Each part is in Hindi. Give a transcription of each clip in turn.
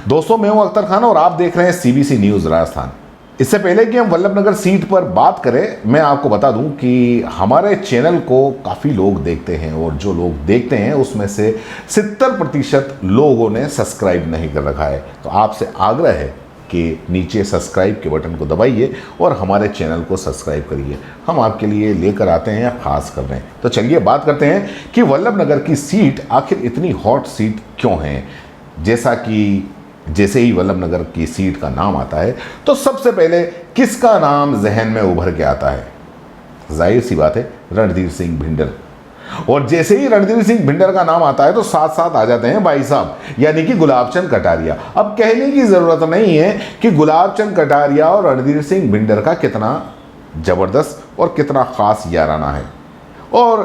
दोस्तों, मैं हूं अख्तर खान और आप देख रहे हैं सीबीसी न्यूज राजस्थान। इससे पहले कि हम वल्लभनगर सीट पर बात करें, मैं आपको बता दूं कि हमारे चैनल को काफ़ी लोग देखते हैं और जो लोग देखते हैं उसमें से 70% लोगों ने सब्सक्राइब नहीं कर रखा है। तो आपसे आग्रह है कि नीचे सब्सक्राइब के बटन को दबाइए और हमारे चैनल को सब्सक्राइब करिए। हम आपके लिए लेकर आते हैं खास कर रहे हैं। तो चलिए बात करते हैं कि वल्लभनगर की सीट आखिर इतनी हॉट सीट क्यों है। जैसे ही वल्लभनगर की सीट का नाम आता है तो सबसे पहले किसका नाम जहन में उभर के आता है? जाहिर सी बात है, रणधीर सिंह भिंडर। और जैसे ही रणधीर सिंह भिंडर का नाम आता है तो साथ साथ आ जाते हैं भाई साहब, यानी कि गुलाबचंद कटारिया। अब कहने की जरूरत नहीं है कि गुलाबचंद कटारिया और रणधीर सिंह भिंडर का कितना जबरदस्त और कितना खास याराना है और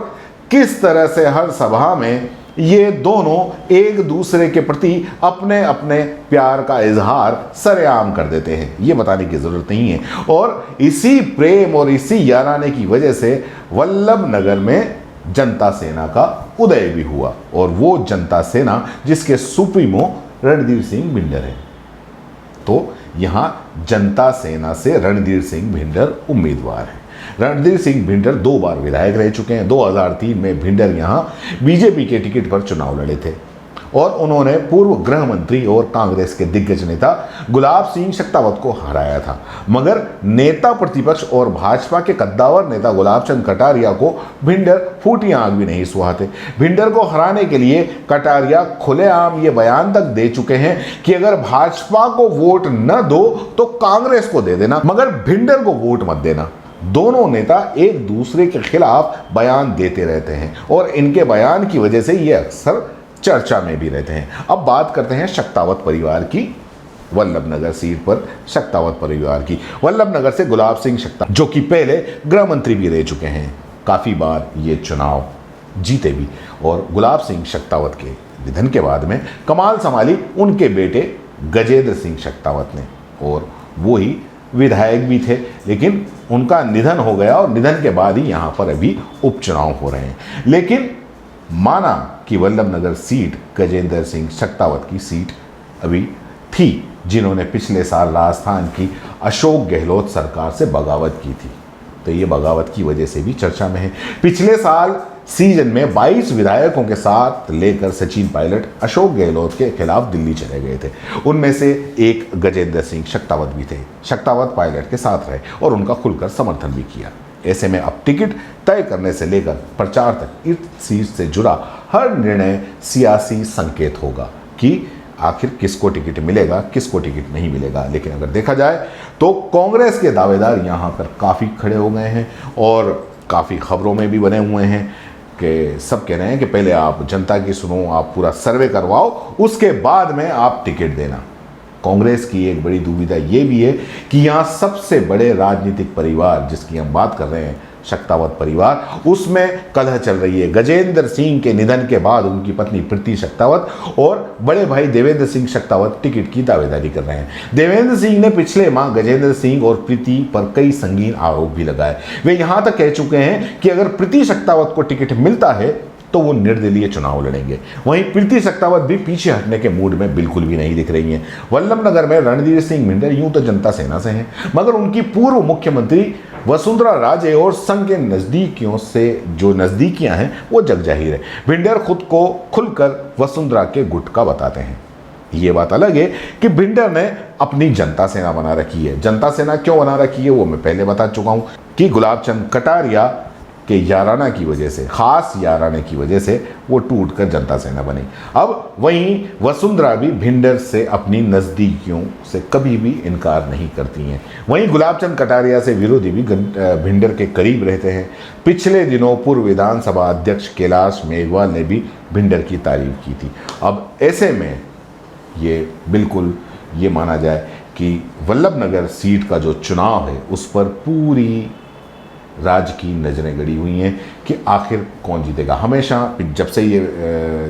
किस तरह से हर सभा में ये दोनों एक दूसरे के प्रति अपने अपने प्यार का इजहार सरेआम कर देते हैं। ये बताने की जरूरत नहीं है। और इसी प्रेम और इसी याराने की वजह से वल्लभनगर में जनता सेना का उदय भी हुआ और वो जनता सेना जिसके सुप्रीमो रणधीर सिंह भिंडर है। तो यहां जनता सेना से रणधीर सिंह भिंडर उम्मीदवार है। रणधीर सिंह भिंडर 2 बार विधायक रह चुके हैं। 2003 में भिंडर यहां बीजेपी के टिकट पर चुनाव लड़े थे और उन्होंने पूर्व गृह मंत्री और कांग्रेस के दिग्गज नेता गुलाब सिंह शेखावत को हराया था। मगर नेता प्रतिपक्ष और भाजपा के कद्दावर नेता गुलाबचंद कटारिया को भिंडर फूटी आंख भी नहीं सुहाते। भिंडर को हराने के लिए कटारिया खुलेआम ये बयान तक दे चुके हैं कि अगर भाजपा को वोट न दो तो कांग्रेस को दे देना, मगर भिंडर को वोट मत देना। दोनों नेता एक दूसरे के खिलाफ बयान देते रहते हैं और इनके बयान की वजह से ये अक्सर चर्चा में भी रहते हैं। अब बात करते हैं शेखावत परिवार की, वल्लभनगर सीट पर शेखावत परिवार की। वल्लभनगर से गुलाब सिंह शेखावत, जो कि पहले गृह मंत्री भी रह चुके हैं, काफ़ी बार ये चुनाव जीते भी। और गुलाब सिंह शेखावत के निधन के बाद में कमान संभाली उनके बेटे गजेंद्र सिंह शेखावत ने और वो ही विधायक भी थे, लेकिन उनका निधन हो गया और निधन के बाद ही यहाँ पर अभी उपचुनाव हो रहे हैं। लेकिन माना कि वल्लभनगर सीट गजेंद्र सिंह शेखावत की सीट अभी थी, जिन्होंने पिछले साल राजस्थान की अशोक गहलोत सरकार से बगावत की थी। तो ये बगावत की वजह से भी चर्चा में है। पिछले साल सीजन में 22 विधायकों के साथ लेकर सचिन पायलट अशोक गहलोत के खिलाफ दिल्ली चले गए थे। उनमें से एक गजेंद्र सिंह शेखावत भी थे। शेखावत पायलट के साथ रहे और उनका खुलकर समर्थन भी किया। ऐसे में अब टिकट तय करने से लेकर प्रचार तक इस सीट से जुड़ा हर निर्णय सियासी संकेत होगा कि आखिर किसको टिकट मिलेगा, किसको टिकट नहीं मिलेगा। लेकिन अगर देखा जाए तो कांग्रेस के दावेदार यहाँ पर काफ़ी खड़े हो गए हैं और काफ़ी खबरों में भी बने हुए हैं कि सब कह रहे हैं कि पहले आप जनता की सुनो, आप पूरा सर्वे करवाओ, उसके बाद में आप टिकट देना। कांग्रेस की एक बड़ी दुविधा ये भी है कि यहाँ सबसे बड़े राजनीतिक परिवार जिसकी हम बात कर रहे हैं, शेखावत परिवार, उसमें कलह चल रही है। गजेंद्र सिंह के निधन के बाद उनकी पत्नी प्रीति शेखावत और बड़े भाई देवेंद्र सिंह शेखावत टिकट की दावेदारी कर रहे हैं। देवेंद्र सिंह ने पिछले माह गजेंद्र सिंह और प्रीति पर कई संगीन आरोप भी लगाए। वे यहां तक कह चुके हैं कि अगर प्रीति शेखावत को टिकट मिलता है तो वो निर्दलीय चुनाव लड़ेंगे। वहीं प्रीति शेखावत भी पीछे हटने के मूड में बिल्कुल भी नहीं दिख रही हैं। वल्लभनगर में रणधीर सिंह भिंडर यूं तो जनता सेना से हैं, मगर उनकी पूर्व मुख्यमंत्री वसुंधरा राजे और संघ के नजदीकियों से जो नजदीकियां हैं वो जग जाहिर है। भिंडर खुद को खुलकर वसुंधरा के गुट का बताते हैं। ये बात अलग है कि भिंडर ने अपनी जनता सेना बना रखी है। जनता सेना क्यों बना रखी है वो मैं पहले बता चुका हूं कि गुलाबचंद कटारिया के याराना की वजह से, खास याराने की वजह से वो टूटकर जनता सेना बनी। अब वहीं वसुंधरा भी भिंडर से अपनी नज़दीकियों से कभी भी इनकार नहीं करती हैं। वहीं गुलाबचंद कटारिया से विरोधी भी भिंडर के करीब रहते हैं। पिछले दिनों पूर्व विधानसभा अध्यक्ष कैलाश मेघवाल ने भी भिंडर की तारीफ की थी। अब ऐसे में ये बिल्कुल ये माना जाए कि वल्लभनगर सीट का जो चुनाव है उस पर पूरी राज्य की नज़रें गड़ी हुई हैं कि आखिर कौन जीतेगा। हमेशा जब से ये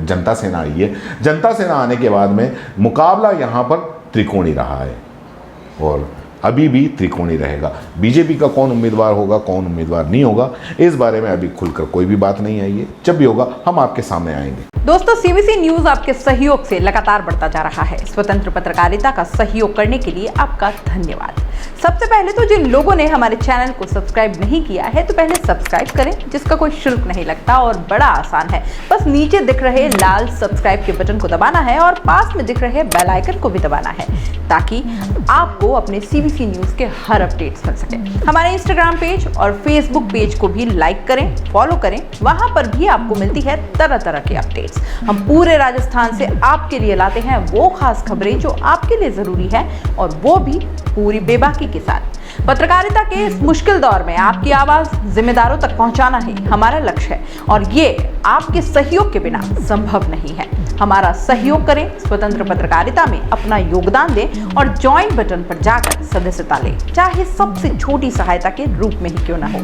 जनता सेना आई है, जनता सेना आने के बाद में मुकाबला यहाँ पर त्रिकोणी रहा है और अभी भी त्रिकोणीय रहेगा। बीजेपी का कौन उम्मीदवार होगा, कौन उम्मीदवार नहीं होगा, इस बारे में अभी खुलकर कोई भी बात नहीं आई है। जब भी होगा हम आपके सामने आएंगे। दोस्तों, सीबीसी न्यूज आपके सहयोग से लगातार बढ़ता जा रहा है। स्वतंत्र पत्रकारिता का सहयोग करने के लिए आपका धन्यवाद। सबसे पहले तो जिन लोगों ने हमारे चैनल को सब्सक्राइब नहीं किया है, तो पहले सब्सक्राइब करें, जिसका कोई शुल्क नहीं लगता और बड़ा आसान है। बस नीचे दिख रहे लाल सब्सक्राइब के बटन को दबाना है और पास में दिख रहे बेल आइकन को भी दबाना है, ताकि आपको अपने सीबीसी न्यूज के हर अपडेट्स मिल सके। हमारे इंस्टाग्राम पेज और फेसबुक पेज को भी लाइक करें, फॉलो करें, वहां पर भी आपको मिलती है तरह तरह की अपडेट्स। हम पूरे राजस्थान से आपके लिए लाते हैं वो खास खबरें जो आपके लिए जरूरी है, और वो भी पूरी बेबाकी के साथ। पत्रकारिता के इस मुश्किल दौर में आपकी आवाज जिम्मेदारों तक पहुंचाना ही हमारा लक्ष्य है, और ये आपके सहयोग के बिना संभव नहीं है। हमारा सहयोग करें, स्वतंत्र पत्रकारिता में अपना योगदान दें और ज्वाइन बटन पर जाकर सदस्यता लें, चाहे सबसे छोटी सहायता के रूप में ही क्यों ना हो।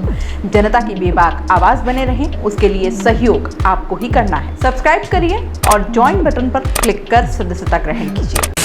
जनता की बेबाक आवाज बने रहें, उसके लिए सहयोग आपको ही करना है। सब्सक्राइब करिए और ज्वाइन बटन पर क्लिक कर सदस्यता ग्रहण कीजिए।